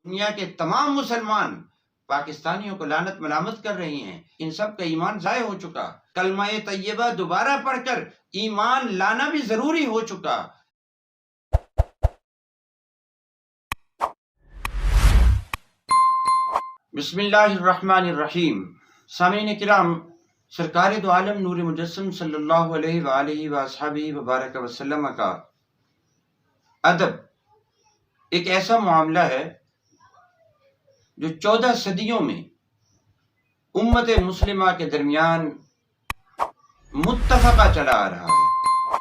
دنیا کے تمام مسلمان پاکستانیوں کو لعنت ملامت کر رہی ہیں، ان سب کا ایمان ضائع ہو چکا۔ کلمہ طیبہ دوبارہ پڑھ کر ایمان لانا بھی ضروری ہو چکا۔ بسم اللہ الرحمن الرحیم۔ سامعین کرام، سرکار دو عالم نور مجسم صلی اللہ علیہ وآلہ وآصحابہ وبارک وسلم کا ادب ایک ایسا معاملہ ہے جو 14 صدیوں میں امت مسلمہ کے درمیان متفقہ چلا آ رہا ہے۔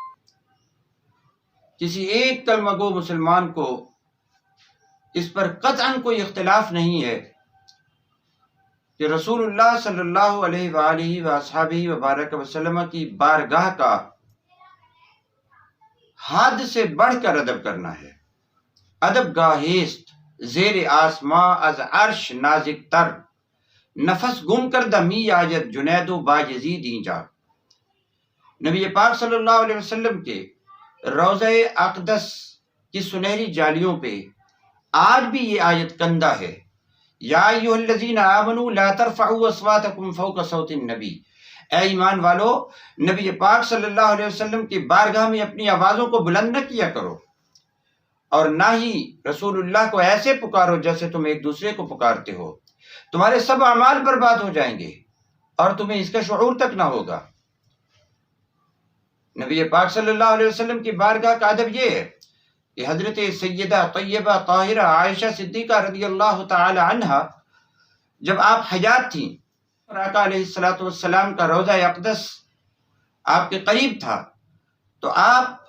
کسی ایک کلمہ گو مسلمان کو اس پر قطعاً کوئی اختلاف نہیں ہے کہ رسول اللہ صلی اللہ علیہ وآلہ وآصحابہ وبارک وسلم کی بارگاہ کا حد سے بڑھ کر ادب کرنا ہے۔ ادب گاہیست زیر آسماں از عرش نازک تر، نفس گم کردہ می آجت جنید و باجزید اینجا۔ نبی پاک صلی اللہ علیہ وسلم کے روضہ اقدس کی سنہری جالیوں پہ آج بھی یہ آیت کندہ ہے، یا ایھا الذین آمنوا لا ترفعوا اصواتکم فوق صوت النبی۔ اے ایمان والو، نبی پاک صلی اللہ علیہ وسلم کی بارگاہ میں اپنی آوازوں کو بلند نہ کیا کرو، اور نہ ہی رسول اللہ کو ایسے پکارو جیسے تم ایک دوسرے کو پکارتے ہو۔ تمہارے سب اعمال برباد ہو جائیں گے اور تمہیں اس کا شعور تک نہ ہوگا۔ نبی پاک صلی اللہ علیہ وسلم کی بارگاہ کا ادب یہ ہے کہ حضرت سیدہ طیبہ طاہرہ عائشہ صدیقہ رضی اللہ تعالی عنہا جب آپ حیات تھیں اور آقا علیہ السلام کا روضہ اقدس آپ کے قریب تھا، تو آپ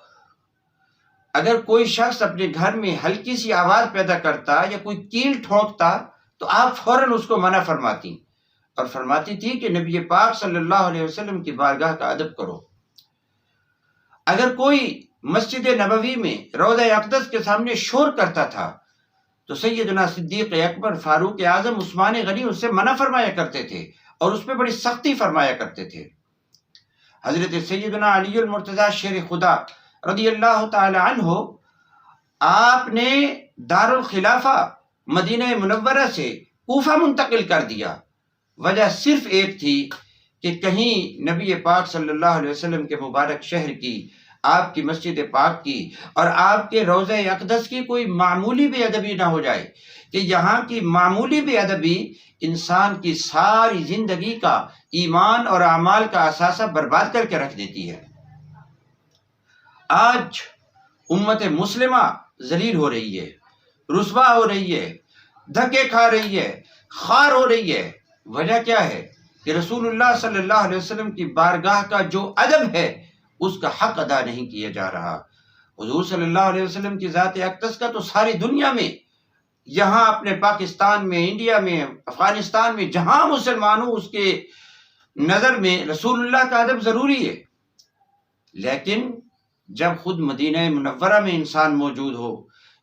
اگر کوئی شخص اپنے گھر میں ہلکی سی آواز پیدا کرتا یا کوئی کیل ٹھونکتا تو آپ فوراً اس کو منع فرماتی اور فرماتی تھی کہ نبی پاک صلی اللہ علیہ وسلم کی بارگاہ کا ادب کرو۔ اگر کوئی مسجد نبوی میں روضہ اقدس کے سامنے شور کرتا تھا تو سیدنا صدیق اکبر، فاروق اعظم، عثمان غنی اس سے منع فرمایا کرتے تھے اور اس پہ بڑی سختی فرمایا کرتے تھے۔ حضرت سیدنا علی المرتضیٰ شیر خدا رضی اللہ تعالی عنہ، آپ نے دارالخلافہ مدینہ منورہ سے کوفہ منتقل کر دیا۔ وجہ صرف ایک تھی کہ کہیں نبی پاک صلی اللہ علیہ وسلم کے مبارک شہر کی، آپ کی مسجد پاک کی اور آپ کے روضہ اقدس کی کوئی معمولی بے ادبی نہ ہو جائے، کہ یہاں کی معمولی بے ادبی انسان کی ساری زندگی کا ایمان اور اعمال کا اثاثہ برباد کر کے رکھ دیتی ہے۔ آج امت مسلمہ ذلیل ہو رہی ہے، رسوا ہو رہی ہے، دھکے کھا رہی ہے، خوار ہو رہی ہے۔ وجہ کیا ہے کہ رسول اللہ صلی اللہ علیہ وسلم کی بارگاہ کا جو ادب ہے اس کا حق ادا نہیں کیا جا رہا۔ حضور صلی اللہ علیہ وسلم کی ذات اقدس کا تو ساری دنیا میں، یہاں اپنے پاکستان میں، انڈیا میں، افغانستان میں، جہاں مسلمانوں اس کے نظر میں رسول اللہ کا ادب ضروری ہے، لیکن جب خود مدینہ منورہ میں انسان موجود ہو،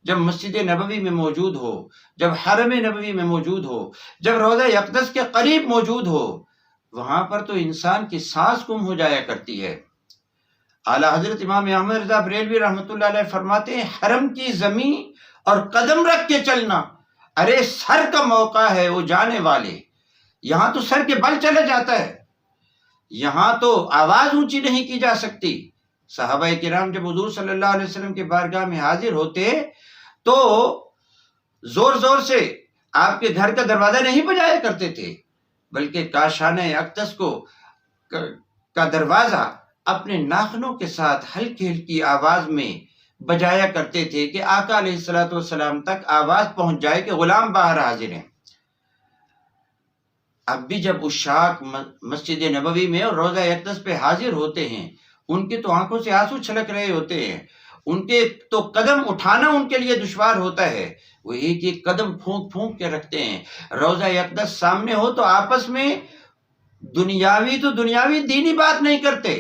جب مسجد نبوی میں موجود ہو، جب حرم نبوی میں موجود ہو، جب روضہ اقدس کے قریب موجود ہو، وہاں پر تو انسان کی سانس گم ہو جایا کرتی ہے۔ اعلیٰ حضرت امام احمد رضا بریلوی رحمۃ اللہ علیہ فرماتے ہیں، حرم کی زمین اور قدم رکھ کے چلنا، ارے سر کا موقع ہے وہ جانے والے، یہاں تو سر کے بل چلا جاتا ہے، یہاں تو آواز اونچی نہیں کی جا سکتی۔ صحابہ کرام جب حضور صلی اللہ علیہ وسلم کے بارگاہ میں حاضر ہوتے تو زور زور سے آپ کے گھر کا دروازہ نہیں بجایا کرتے تھے، بلکہ کاشانہ اقدس کا دروازہ اپنے ناخنوں کے ساتھ ہلکی ہلکی آواز میں بجایا کرتے تھے کہ آقا علیہ السلام تک آواز پہنچ جائے کہ غلام باہر حاضر ہیں۔ اب بھی جب عشاق مسجد نبوی میں اور روضہ اقدس پہ حاضر ہوتے ہیں، ان کی تو آنکھوں سے آنسو چھلک رہے ہوتے ہیں، ان کے تو قدم اٹھانا ان کے لیے دشوار ہوتا ہے، وہ ایک ایک قدم پھونک پھونک کے رکھتے ہیں۔ روضہ اقدس سامنے ہو تو آپس میں دنیاوی دینی بات نہیں کرتے،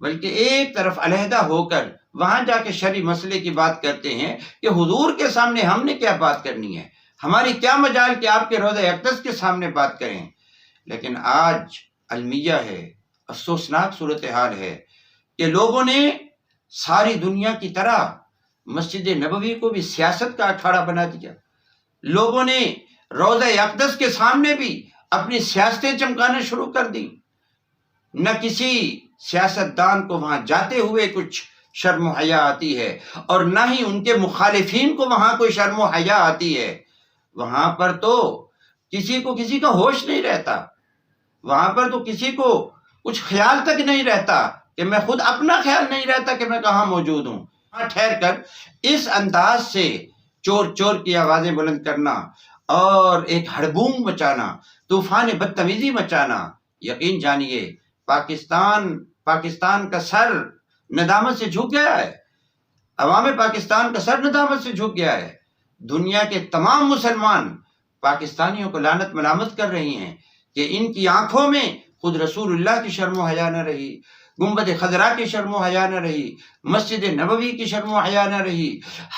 بلکہ ایک طرف علیحدہ ہو کر وہاں جا کے شرعی مسئلے کی بات کرتے ہیں کہ حضور کے سامنے ہم نے کیا بات کرنی ہے، ہماری کیا مجال کہ آپ کے روضہ اقدس کے سامنے بات کریں۔ لیکن آج المیہ ہے، افسوسناک صورتحال ہے کہ لوگوں نے ساری دنیا کی طرح مسجد نبوی کو بھی سیاست کا اکھاڑا بنا دیا۔ لوگوں نے روضہ اقدس کے سامنے بھی اپنی سیاستیں چمکانا شروع کر دی. نہ کسی سیاستدان کو وہاں جاتے ہوئے کچھ شرم و حیا آتی ہے، اور نہ ہی ان کے مخالفین کو وہاں کوئی شرم و حیا آتی ہے. وہاں پر تو کسی کو کسی کا ہوش نہیں رہتا، وہاں پر تو کسی کو کچھ خیال تک نہیں رہتا کہ میں خود اپنا خیال نہیں رہتا کہ میں کہاں موجود ہوں. ٹھہر کر اس انداز سے چور چور کی آوازیں بلند کرنا اور ایک ہڑبونگ مچانا، طوفان بدتمیزی مچانا، یقین جانیے پاکستان کا سر ندامت سے جھک گیا ہے. عوام پاکستان کا سر ندامت سے جھک گیا ہے. دنیا کے تمام مسلمان پاکستانیوں کو لعنت ملامت کر رہی ہیں کہ ان کی آنکھوں میں خود رسول اللہ کی شرم و حیا نہ رہی، گنبد خضرا کی شرم و حیا نہ رہی، مسجد نبوی کی شرم و حیا نہ رہی،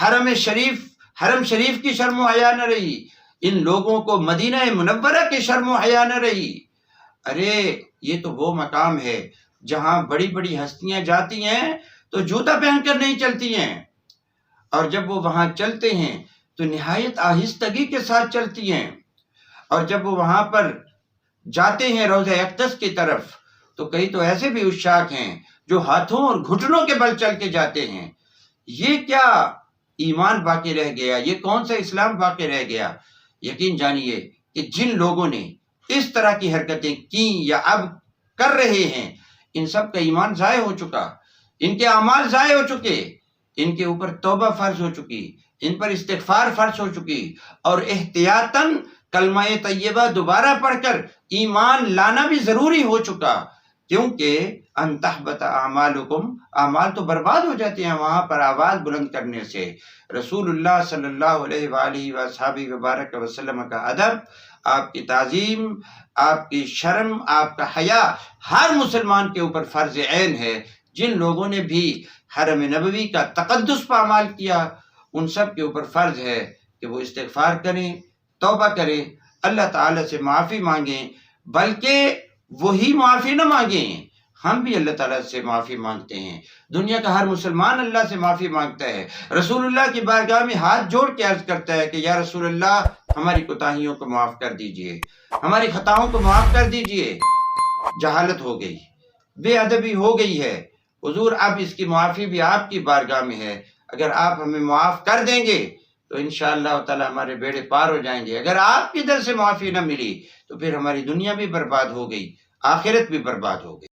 حرم شریف کی شرم و حیا نہ رہی، ان لوگوں کو مدینہ منورہ کی شرم و حیا نہ رہی. ارے یہ تو وہ مقام ہے جہاں بڑی بڑی ہستیاں جاتی ہیں تو جوتا پہن کر نہیں چلتی ہیں، اور جب وہ وہاں چلتے ہیں تو نہایت آہستگی کے ساتھ چلتی ہیں، اور جب وہ وہاں پر جاتے ہیں روضہ اقدس کی طرف تو کئی تو ایسے بھی عشاق ہیں جو ہاتھوں اور گھٹنوں کے بل چل کے جاتے ہیں. یہ کیا ایمان باقی رہ گیا؟ یہ کون سا اسلام باقی رہ گیا؟ یقین جانیے کہ جن لوگوں نے اس طرح کی حرکتیں کی یا اب کر رہے ہیں، ان سب کا ایمان ضائع ہو چکا، ان کے اعمال ضائع ہو چکے، ان کے اوپر توبہ فرض ہو چکی، ان پر استغفار فرض ہو چکی، اور احتیاطاً کلمہ طیبہ دوبارہ پڑھ کر ایمان لانا بھی ضروری ہو چکا، کیونکہ ان تحبط اعمالکم، اعمال تو برباد ہو جاتے ہیں وہاں پر آواز بلند کرنے سے. رسول اللہ صلی اللہ علیہ وآلہ وصحبہ وبارک وسلم کا ادب، آپ کی تعظیم، آپ کی شرم، آپ کا حیا ہر مسلمان کے اوپر فرض عین ہے. جن لوگوں نے بھی حرم نبوی کا تقدس پامال کیا، ان سب کے اوپر فرض ہے کہ وہ استغفار کریں، توبہ کریں، اللہ تعالیٰ سے معافی مانگیں. بلکہ وہی معافی نہ مانگیں، ہم بھی اللہ تعالیٰ سے معافی مانگتے ہیں. دنیا کا ہر مسلمان اللہ سے معافی مانگتا ہے. رسول اللہ کی بارگاہ میں ہاتھ جوڑ کے عرض کرتا ہے کہ یا رسول اللہ، ہماری کوتاہیوں کو معاف کر دیجئے، ہماری خطاؤں کو معاف کر دیجئے. جہالت ہو گئی، بے ادبی ہو گئی ہے، حضور اب اس کی معافی بھی آپ کی بارگاہ میں ہے. اگر آپ ہمیں معاف کر دیں گے تو انشاءاللہ تعالی ہمارے بیڑے پار ہو جائیں گے. اگر آپ کی طرف سے معافی نہ ملی تو پھر ہماری دنیا بھی برباد ہو گئی، آخرت بھی برباد ہو گئی.